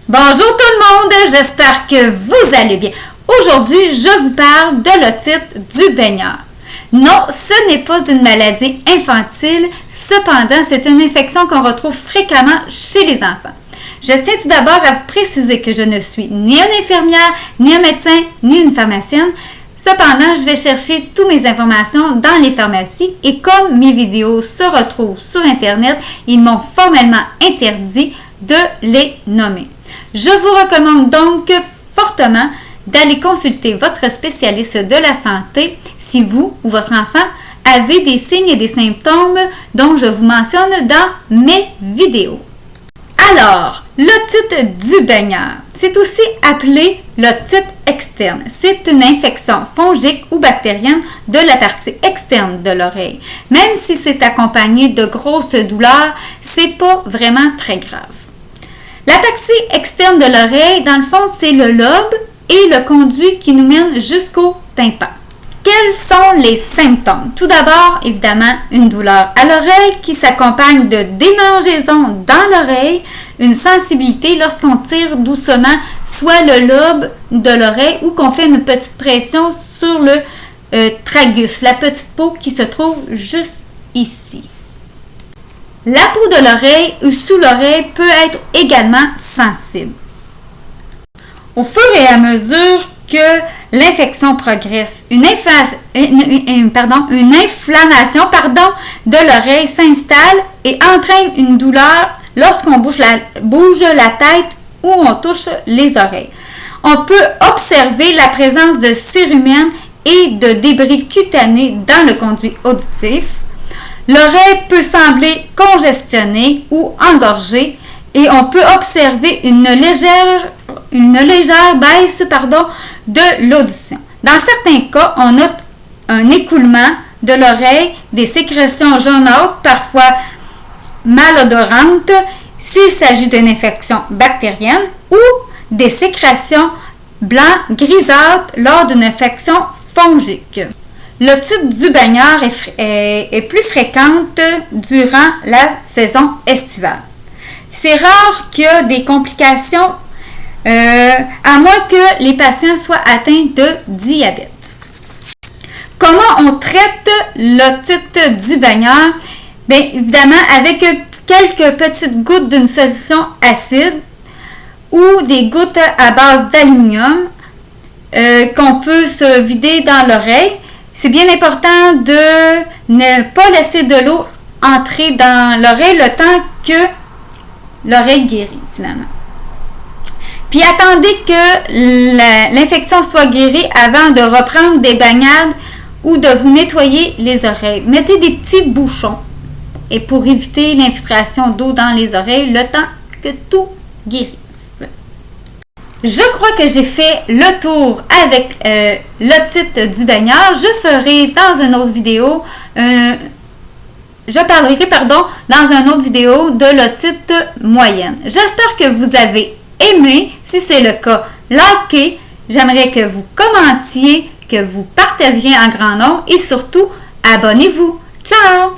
Bonjour tout le monde, j'espère que vous allez bien. Aujourd'hui, je vous parle de l'otite du baigneur. Non, ce n'est pas une maladie infantile, cependant, c'est une infection qu'on retrouve fréquemment chez les enfants. Je tiens tout d'abord à vous préciser que je ne suis ni une infirmière, ni un médecin, ni une pharmacienne. Cependant, je vais chercher toutes mes informations dans les pharmacies et comme mes vidéos se retrouvent sur Internet, ils m'ont formellement interdit de les nommer. Je vous recommande donc fortement d'aller consulter votre spécialiste de la santé si vous ou votre enfant avez des signes et des symptômes dont je vous mentionne dans mes vidéos. Alors, l'otite du baigneur, c'est aussi appelé l'otite externe. C'est une infection fongique ou bactérienne de la partie externe de l'oreille. Même si c'est accompagné de grosses douleurs, c'est pas vraiment très grave. La partie externe de l'oreille, dans le fond, c'est le lobe et le conduit qui nous mène jusqu'au tympan. Quels sont les symptômes? Tout d'abord, évidemment, une douleur à l'oreille qui s'accompagne de démangeaisons dans l'oreille, une sensibilité lorsqu'on tire doucement soit le lobe de l'oreille ou qu'on fait une petite pression sur le tragus, la petite peau qui se trouve juste ici. La peau de l'oreille ou sous l'oreille peut être également sensible. Au fur et à mesure que l'infection progresse, une inflammation de l'oreille s'installe et entraîne une douleur lorsqu'on bouge la tête ou on touche les oreilles. On peut observer la présence de cérumen et de débris cutanés dans le conduit auditif. L'oreille peut sembler congestionnée ou engorgée et on peut observer une légère baisse de l'audition. Dans certains cas, on note un écoulement de l'oreille, des sécrétions jaunâtres, parfois malodorantes, s'il s'agit d'une infection bactérienne, ou des sécrétions blanc grisâtres lors d'une infection fongique. L'otite du baigneur est plus fréquente durant la saison estivale. C'est rare qu'il y ait des complications, à moins que les patients soient atteints de diabète. Comment on traite l'otite du baigneur? Bien évidemment, avec quelques petites gouttes d'une solution acide ou des gouttes à base d'aluminium qu'on peut se vider dans l'oreille. C'est bien important de ne pas laisser de l'eau entrer dans l'oreille le temps que l'oreille guérit finalement. Puis attendez que l'infection soit guérie avant de reprendre des baignades ou de vous nettoyer les oreilles. Mettez des petits bouchons et pour éviter l'infiltration d'eau dans les oreilles le temps que tout guérisse. Je crois que j'ai fait le tour avec l'otite du baigneur. Je ferai dans une autre vidéo, je parlerai dans une autre vidéo de l'otite moyenne. J'espère que vous avez aimé. Si c'est le cas, likez. J'aimerais que vous commentiez, que vous partagiez en grand nombre et surtout, abonnez-vous. Ciao!